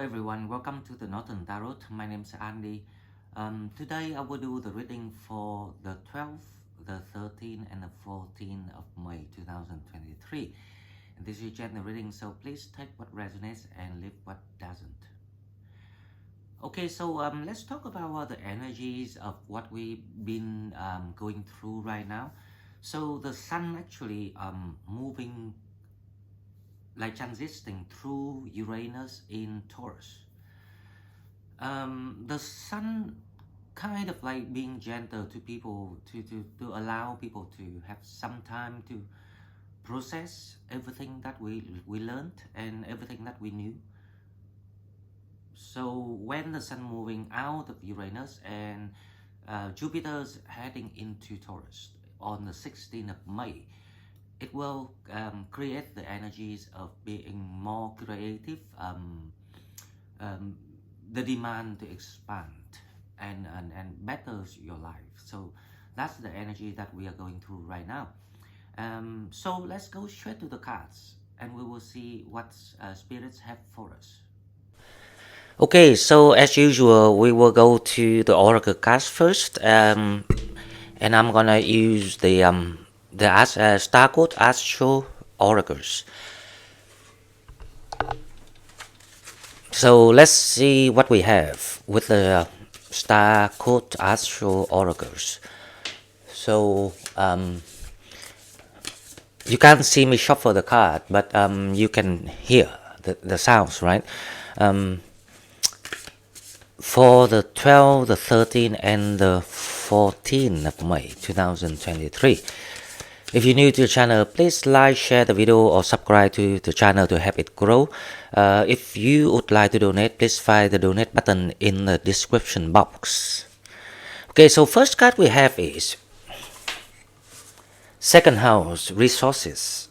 everyone, welcome to the Northern Tarot. My name is Andy. Today I will do the reading for the 12th, the 13th and the 14th of May 2023. And this is general reading, so please take what resonates and leave what doesn't. Okay, so let's talk about the energies of what we've been going through right now. So the sun actually moving, like transiting through Uranus in Taurus. The sun kind of like being gentle to people, to allow people to have some time to process everything that we learned and everything that we knew. So when the sun moving out of Uranus and Jupiter's heading into Taurus on the 16th of May, it will create the energies of being more creative, the demand to expand and betters your life. So that's the energy that we are going through right now. So let's go straight to the cards and we will see what spirits have for us. Okay, so as usual, we will go to the oracle cards first, and I'm gonna use the Star Code Astro Oracles. So let's see what we have with the Star Code Astro Oracles. So you can't see me shuffle the card, but you can hear the sounds, right? For the 12th, the 13th, and the 14th of May 2023. If you're new to the channel, please like, share the video, or subscribe to the channel to help it grow. If you would like to donate, please find the donate button in the description box. Okay, so first card we have is second house, resources.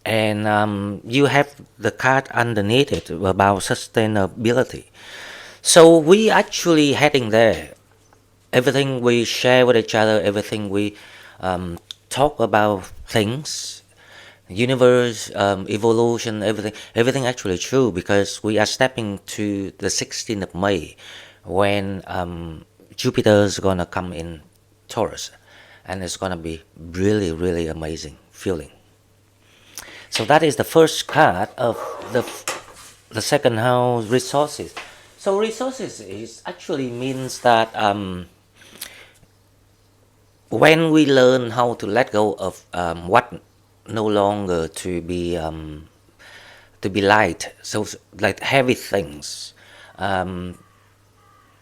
And you have the card underneath it about sustainability. So we actually heading there. Everything we share with each other, everything we talk about things, universe, evolution, everything actually true, because we are stepping to the 16th of May when Jupiter's gonna come in Taurus, and it's gonna be really, really amazing feeling. So that is the first card of the second house, resources. So resources is actually means that when we learn how to let go of what no longer to be light, so like heavy things,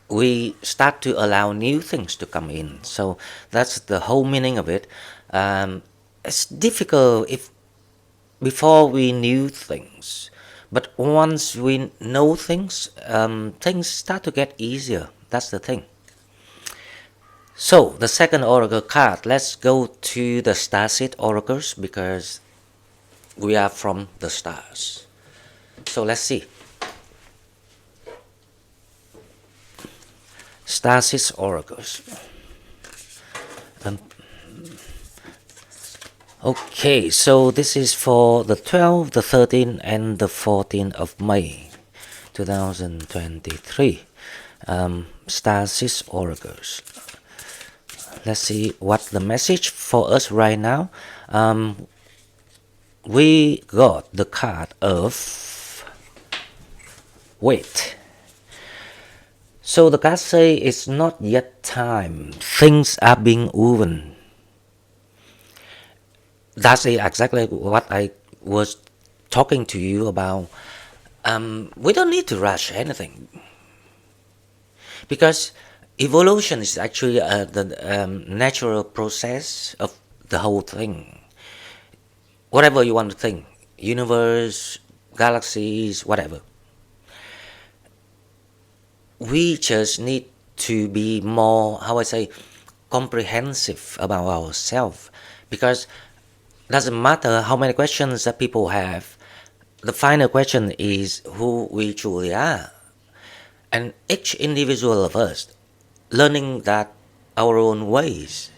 we start to allow new things to come in. So that's the whole meaning of it. It's difficult if before we knew things, but once we know things, things start to get easier. That's the thing. So the second oracle card, let's go to the starseed oracles, because we are from the stars. So let's see. Starseed oracles. Okay, so this is for the 12th, the 13th, and the 14th of May 2023. Starseed oracles. Let's see what the message for us right now. We got the card of wait. So the card say it's not yet time. Things are being woven. That's exactly what I was talking to you about. We don't need to rush anything, because evolution is actually the natural process of the whole thing. Whatever you want to think, universe, galaxies, whatever. We just need to be more, how I say, comprehensive about ourselves, because doesn't matter how many questions that people have, the final question is who we truly are. And each individual of us learning that our own ways.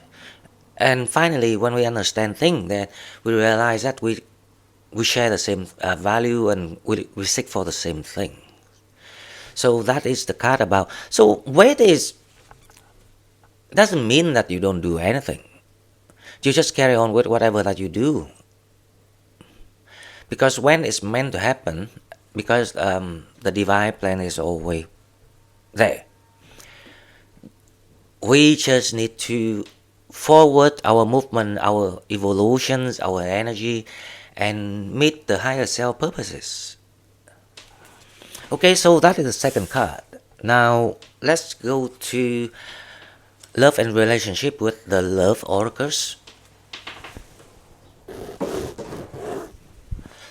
And finally, when we understand things, that we realize that we we share the same value, and we seek for the same thing. So that is the card about. So wait is doesn't mean that you don't do anything. You just carry on with whatever that you do. Because when it's meant to happen, because the divine plan is always there. We just need to forward our movement, our evolutions, our energy, and meet the higher self purposes. Okay, so that is the second card. Now let's go to love and relationship with the love oracles.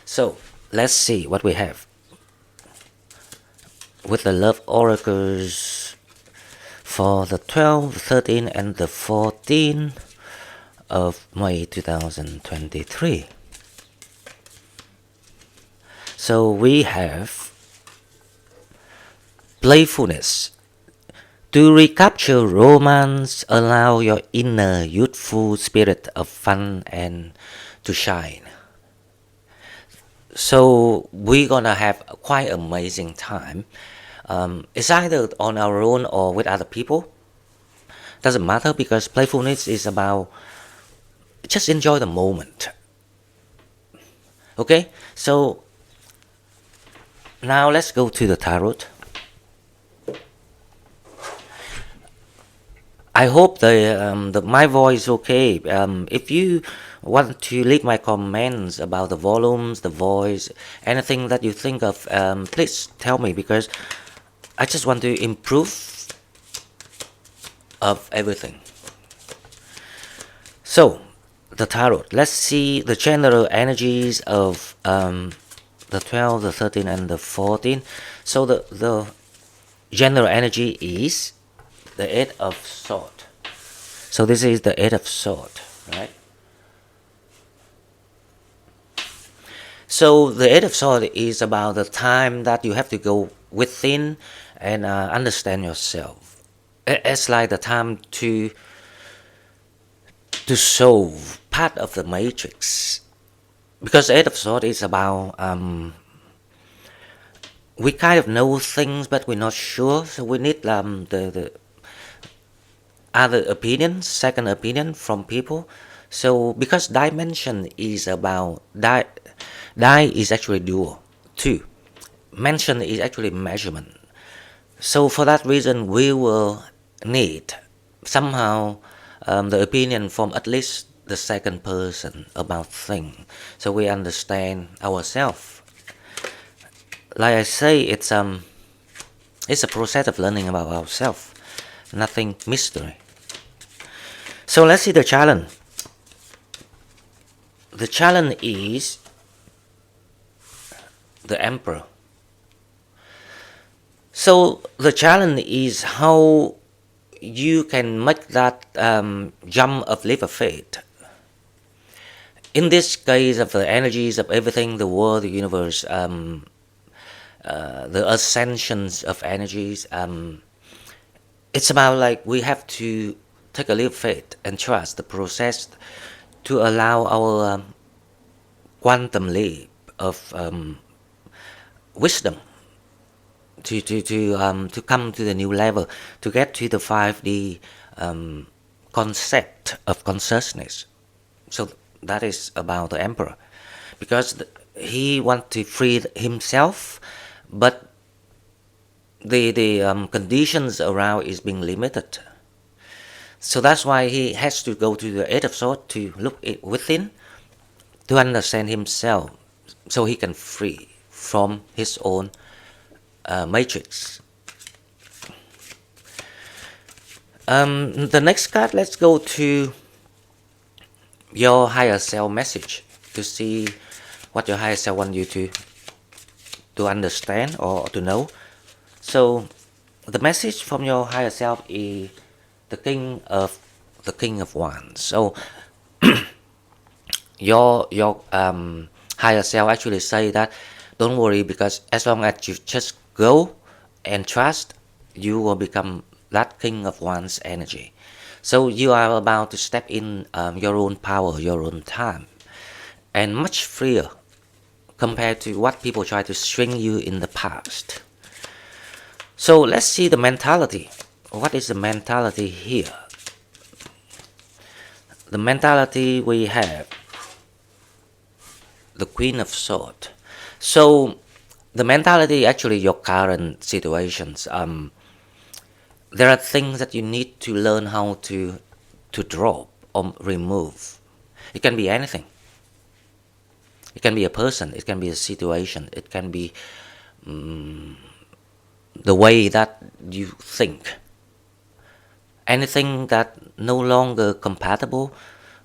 So let's see what we have with the love oracles for the 12th, 13th, and the 14th of May 2023. So we have playfulness. To recapture romance, allow your inner youthful spirit of fun and to shine. So we're gonna have a quite amazing time. It's either on our own or with other people. Doesn't matter, because playfulness is about just enjoy the moment. Okay, so now let's go to the tarot. I hope my voice is okay. If you want to leave my comments about the volumes, the voice, anything that you think of, please tell me, because I just want to improve of everything. So the tarot. Let's see the general energies of the 12, the 13, and the 14. So the general energy is the Eight of Swords. So this is the Eight of Swords, right? So the Eight of Swords is about the time that you have to go within and understand yourself. It's like the time to solve part of the matrix, because Eight of Swords is about we kind of know things but we're not sure, so we need the other opinions, second opinion from people. So because dimension is about die is actually dual too. Mention is actually measurement. So for that reason, we will need somehow the opinion from at least the second person about things, so we understand ourselves. Like I say, it's a process of learning about ourselves, nothing mystery. So let's see the challenge. The challenge is the Emperor. So the challenge is how you can make that jump of leap of faith. In this case of the energies of everything, the world, the universe, the ascensions of energies, it's about like we have to take a leap of faith and trust the process to allow our quantum leap of wisdom to come to the new level, to get to the 5D concept of consciousness. So that is about the Emperor, because he wants to free himself, but the conditions around is being limited. So that's why he has to go to the Eight of Swords to look within, to understand himself, so he can free from his own matrix. The next card, let's go to your higher self message, to see what your higher self wants you to understand or to know. So the message from your higher self is the King of Wands. So your higher self actually say that don't worry, because as long as you just go and trust, you will become that King of Wands energy. So you are about to step in your own power, your own time, and much freer compared to what people try to string you in the past. So let's see the mentality. What is the mentality here? The mentality we have, the Queen of Swords. So the mentality, actually your current situations, there are things that you need to learn how to drop or remove. It can be anything. It can be a person, it can be a situation, it can be the way that you think. Anything that no longer compatible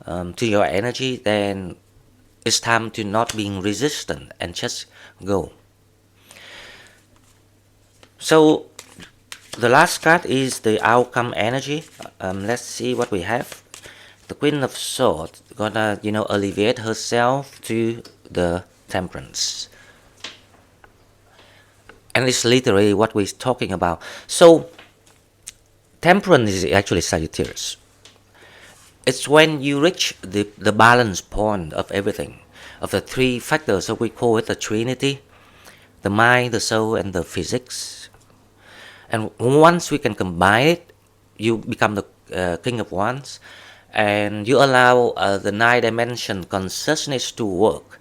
to your energy, then it's time to not being resistant and just go. So the last card is the outcome energy. Let's see what we have. The Queen of Swords gonna, alleviate herself to the Temperance. And it's literally what we're talking about. So Temperance is actually Sagittarius. It's when you reach the balance point of everything, of the three factors. So we call it the trinity: the mind, the soul, and the physics. And once we can combine it, you become the King of Wands, and you allow the 9-dimension consciousness to work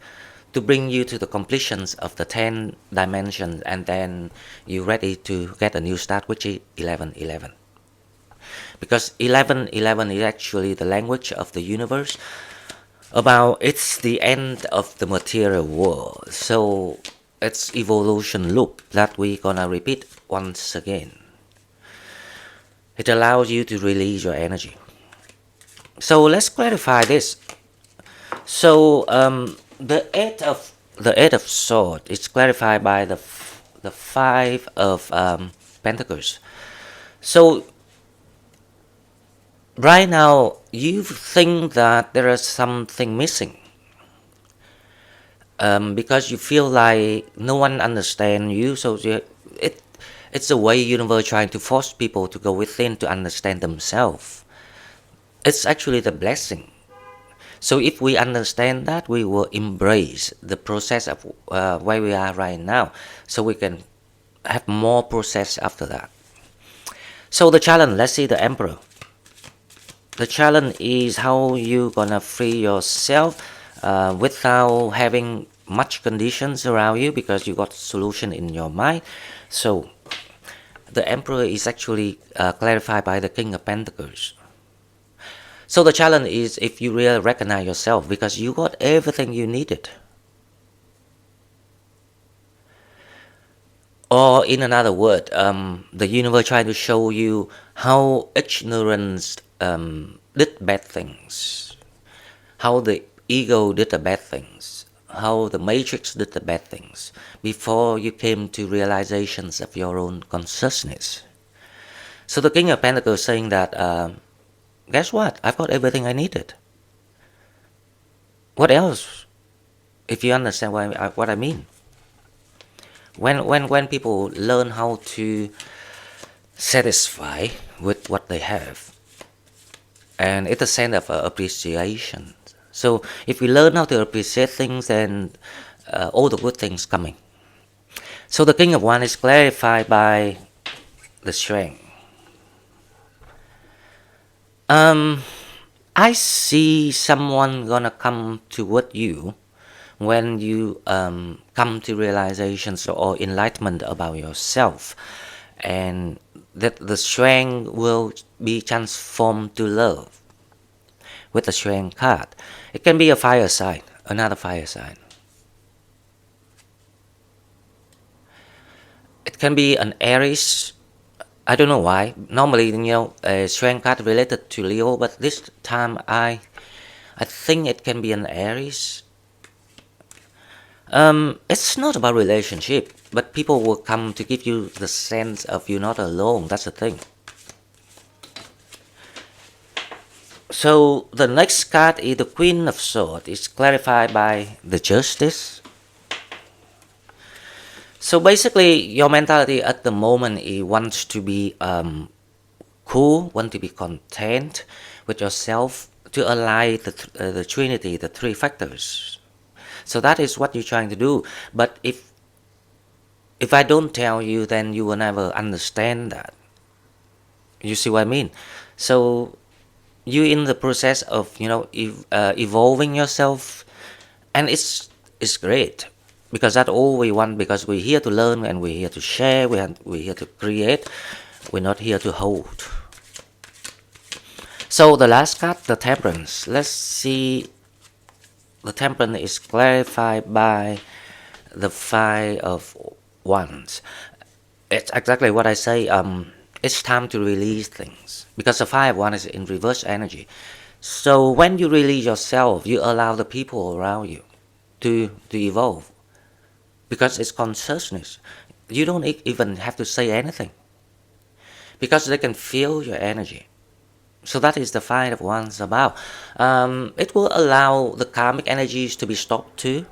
to bring you to the completions of the 10 dimensions, and then you're ready to get a new start, which is 11-11. Because 11-11 is actually the language of the universe about it's the end of the material world. So it's evolution loop that we're gonna repeat once again. It allows you to release your energy. So let's clarify this. So the eight of Swords is clarified by the 5 of Pentacles. So right now you think that there is something missing, because you feel like no one understands you. So it's a way universe trying to force people to go within to understand themselves. It's actually the blessing. So if we understand that, we will embrace the process of where we are right now, so we can have more process after that. So the challenge, let's see the Emperor. The challenge is how you gonna free yourself without having much conditions around you, because you got solution in your mind. So the Emperor is actually clarified by the King of Pentacles. So the challenge is if you really recognize yourself, because you got everything you needed. Or in another word, the universe trying to show you how ignorance did bad things, how the ego did the bad things, how the matrix did the bad things, before you came to realizations of your own consciousness. So the King of Pentacles saying that, guess what? I've got everything I needed. What else? If you understand what I mean. When people learn how to satisfy with what they have, and it's a sense of appreciation. So if we learn how to appreciate things, then all the good things coming. So the King of Wands is clarified by the Strength. I see someone gonna come toward you when you come to realizations or enlightenment about yourself, and that the strength will be transformed to love with the Strength card. It can be a fire sign, another fire sign. It can be an Aries. I don't know why. Normally, a Strength card related to Leo, but this time I think it can be an Aries. It's not about relationship, but people will come to give you the sense of you're not alone. That's the thing. So the next card is the Queen of Swords. It's clarified by the Justice. So basically, your mentality at the moment is wants to be cool, want to be content with yourself, to align the trinity, the three factors. So that is what you're trying to do. But if I don't tell you, then you will never understand that. You see what I mean? So you in the process of evolving yourself, and it's great, because that's all we want, because we're here to learn and we're here to share, we're here to create, we're not here to hold. So the last card, the Temperance. Let's see. The Temperance is clarified by the Five of Wands. It's exactly what I say. It's time to release things, because the Five of Wands is in reverse energy. So when you release yourself, you allow the people around you to evolve, because it's consciousness. You don't even have to say anything, because they can feel your energy. So that is the Five of Wands about. It will allow the karmic energies to be stopped too.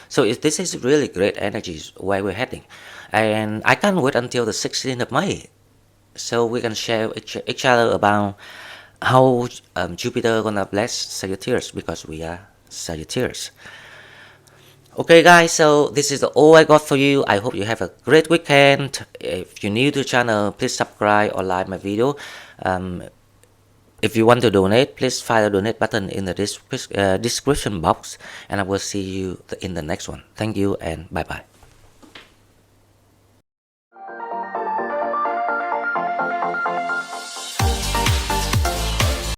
So this is really great energies where we're heading. And I can't wait until the 16th of May. So we can share each other about how Jupiter gonna bless Sagittarius, because we are Sagittarius. Okay guys, so this is all I got for you. I hope you have a great weekend. If you're new to the channel, please subscribe or like my video. If you want to donate, please find the donate button in the description box, and I will see you in the next one. Thank you and bye bye.